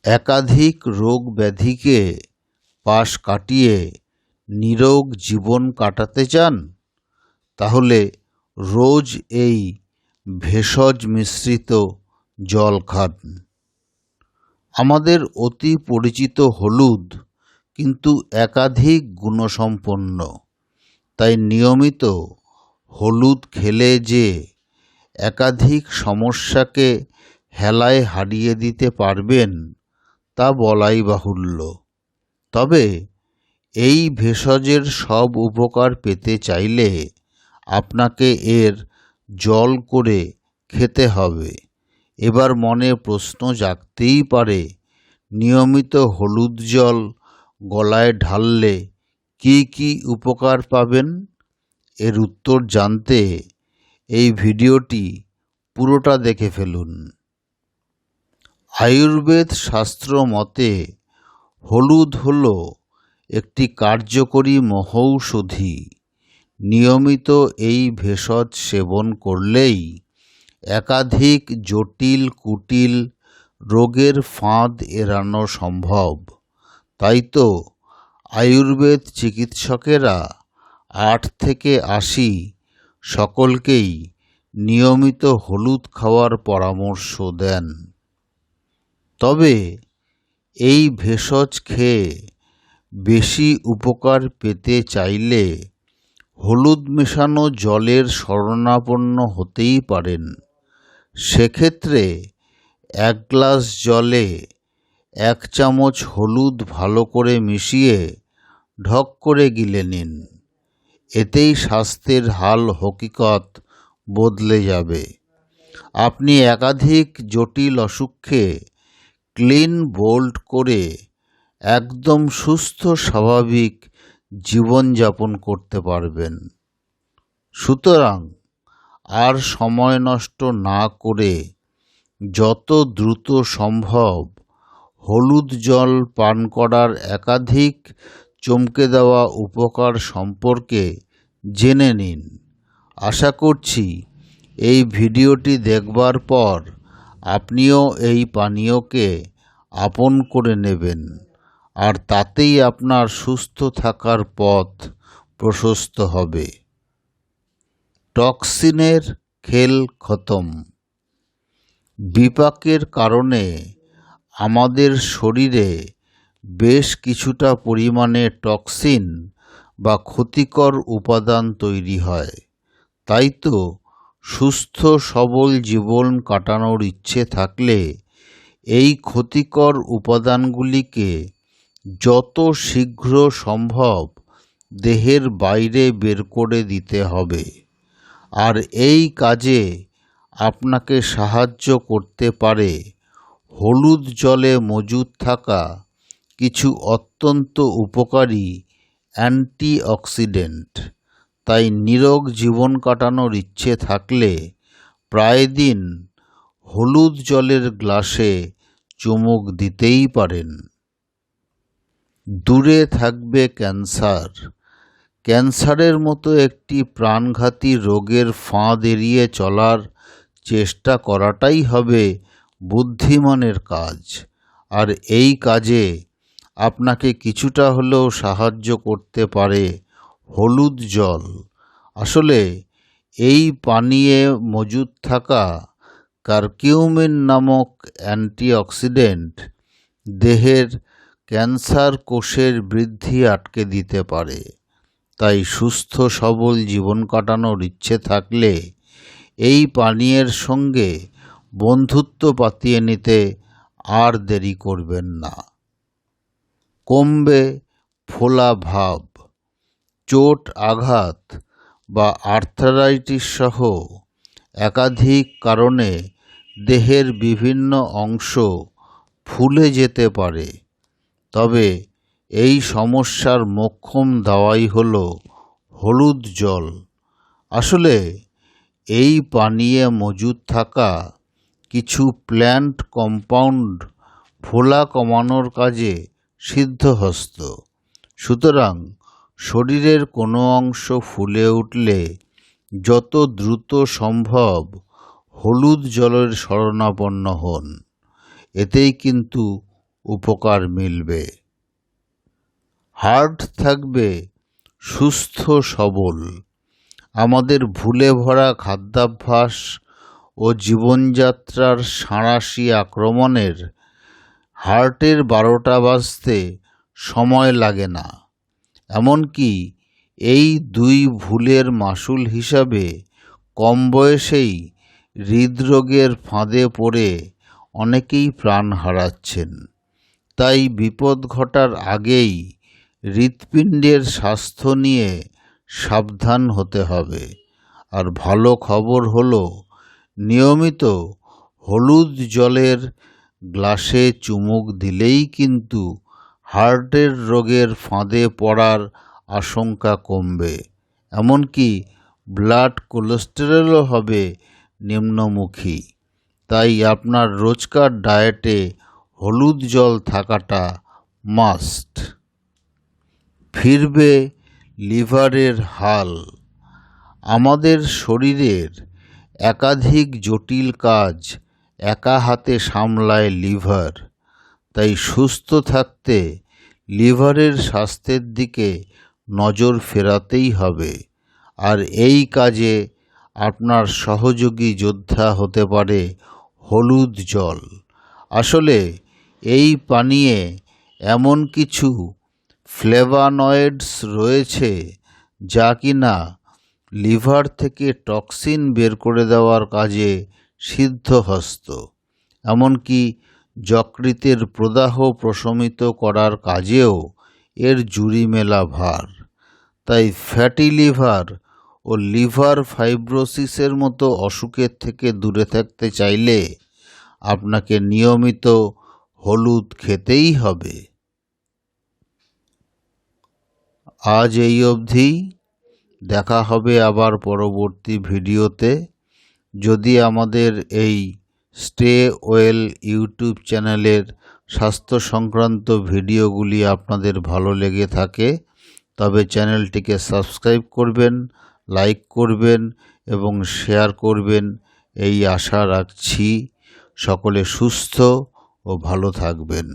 একাধিক রোগ ব্যাধিকে পাশ কাটিয়ে নিরোগ জীবন কাটাতে চান? তাহলে রোজ এই ভেষজ মিশ্রিত জল খান। আমাদের অতি পরিচিত হলুদ কিন্তু একাধিক গুণসম্পন্ন, তাই নিয়মিত হলুদ খেলে যে একাধিক সমস্যাকে হেলায় হারিয়ে দিতে পারবেন তা বলাই বাহুল্য। তবে এই ভেষজের সব উপকার পেতে চাইলে আপনাকে এর জল করে খেতে হবে। এবার মনে প্রশ্ন জাগতেই পারে, নিয়মিত হলুদ জল গলায় ঢাললে কি কি উপকার পাবেন? এর উত্তর জানতে এই ভিডিওটি পুরোটা দেখে ফেলুন। আয়ুর্বেদ শাস্ত্র মতে হলুদ হল একটি কার্যকরী মহৌষধি। নিয়মিত এই ভেষজ সেবন করলেই একাধিক জটিল কুটিল রোগের ফাঁদ এড়ানো সম্ভব। তাই তো আয়ুর্বেদ চিকিৎসকেরা 8 থেকে 80 সকলকেই নিয়মিত হলুদ খাওয়ার পরামর্শ দেন। তবে এই ভেষজ খেয়ে বেশি উপকার পেতে চাইলে হলুদ মেশানো জলের শরণাপন্ন হতেই পারেন। সেক্ষেত্রে 1 গ্লাস জলে 1 চামচ হলুদ ভালো করে মিশিয়ে ঢক করে গিলে নিন। এতেই স্বাস্থ্যের হাল হকিকত বদলে যাবে। আপনি একাধিক জটিল অসুখকে ক্লিন বোল্ড করে একদম সুস্থ স্বাভাবিক জীবনযাপন করতে পারবেন। সুতরাং আর সময় নষ্ট না করে যত দ্রুত সম্ভব হলুদ জল পান করার একাধিক চমকে দেওয়া উপকার সম্পর্কে জেনে নিন। আশা করছি এই ভিডিওটি দেখবার পর আপনিও এই পানীয়কে আপন করে নেবেন, আর তাতেই আপনার সুস্থ থাকার পথ প্রশস্ত হবে। টক্সিনের খেল খতম। বিপাকের কারণে আমাদের শরীরে বেশ কিছুটা পরিমাণে টক্সিন বা ক্ষতিকর উপাদান তৈরি হয়। তাই তো সুস্থ সবল জীবন কাটানোর ইচ্ছে থাকলে এই ক্ষতিকর উপাদানগুলিকে যত শীঘ্র সম্ভব দেহের বাইরে বের করে দিতে হবে। আর এই কাজে আপনাকে সাহায্য করতে পারে হলুদ জলে মজুদ থাকা কিছু অত্যন্ত উপকারী অ্যান্টিঅক্সিডেন্ট। তাই নিরোগ জীবন কাটানোর ইচ্ছে থাকলে প্রায় দিন হলুদ জলের গ্লাসে চুমুক দিতেই পারেন। দূরে থাকবে ক্যান্সার। ক্যান্সারের মতো একটি প্রাণঘাতী রোগের ফাঁদ এড়িয়ে চলার চেষ্টা করাটাই হবে বুদ্ধিমানের কাজ। আর এই কাজে আপনাকে কিছুটা হলেও সাহায্য করতে পারে হলুদ জল। আসলে এই পানীয়ে মজুদ থাকা কারকিউমিন নামক অ্যান্টিঅক্সিডেন্ট দেহের ক্যান্সার কোষের বৃদ্ধি আটকে দিতে পারে। তাই সুস্থ সবল জীবন কাটানোর ইচ্ছে থাকলে এই পানীয়ের সঙ্গে বন্ধুত্ব পাতিয়ে নিতে আর দেরি করবেন না। কমবে ফোলা ভাব। চোট আঘাত বা আর্থ্রাইটিস সহ একাধিক কারণে দেহের বিভিন্ন অংশ ফুলে যেতে পারে। তবে এই সমস্যার মোক্ষম দাওয়াই হলো হলুদ জল। আসলে এই পানীয়ে মজুদ থাকা কিছু প্ল্যান্ট কম্পাউন্ড ফোলা কমানোর কাজে সিদ্ধহস্ত। সুতরাং শরীরের কোনো অংশ ফুলে উঠলে যত দ্রুত সম্ভব হলুদ জলের শরণাপন্ন হন। এতেই কিন্তু উপকার মিলবে। হার্ট থাকবে সুস্থ সবল। আমাদের ভুলে ভরা খাদ্যাভ্যাস ও জীবনযাত্রার সাঁড়াশি আক্রমণের হার্টের 12টা বাজতে সময় লাগে না। এমনকি এই দুই ভুলের মাসুল হিসাবে কম বয়সেই হৃদরোগের ফাঁদে পড়ে অনেকেই প্রাণ হারাচ্ছেন। তাই বিপদ ঘটার আগেই হৃৎপিণ্ডের স্বাস্থ্য নিয়ে সাবধান হতে হবে। আর ভালো খবর হলো, নিয়মিত হলুদ জলের গ্লাসে চুমুক দিলেই কিন্তু হার্টের রোগের ফাঁদে পড়ার আশঙ্কা কমবে। এমনকি ব্লাড কোলেস্টেরলও হবে নিম্নমুখী। তাই আপনার রোজকার ডায়েটে হলুদ জল থাকাটা মাস্ট। ফিরবে লিভারের হাল। আমাদের শরীরের একাধিক জটিল কাজ একা হাতে সামলায় লিভার। তাই সুস্থ থাকতে লিভারের স্বাস্থ্যের দিকে নজর ফেরাতেই হবে। আর এই কাজে আপনার সহযোগী যোদ্ধা হতে পারে হলুদ জল। আসলে এই পানীয়ে এমন কিছু ফ্লেভানয়েডস রয়েছে যা কিনা লিভার থেকে টক্সিন বের করে দেওয়ার কাজে সিদ্ধহস্ত। এমনকি যকৃতের প্রদাহ প্রশমিত করার কাজেও এর জুড়ি মেলা ভার। তাই ফ্যাটি লিভার ও লিভার ফাইব্রোসিসের মতো অসুখের থেকে দূরে থাকতে চাইলে আপনাকে নিয়মিত হলুদ খেতেই হবে। আজ এই অবধি। দেখা হবে আবার পরবর্তী ভিডিওতে। যদি আমাদের এই স্টে ওয়েল ইউটিউব চ্যানেলের স্বাস্থ্য সংক্রান্ত ভিডিওগুলি আপনাদের ভালো লেগে থাকে তবে চ্যানেলটিকে সাবস্ক্রাইব করবেন, লাইক করবেন এবং শেয়ার করবেন এই আশা রাখছি। সকলে সুস্থ ও ভালো থাকবেন।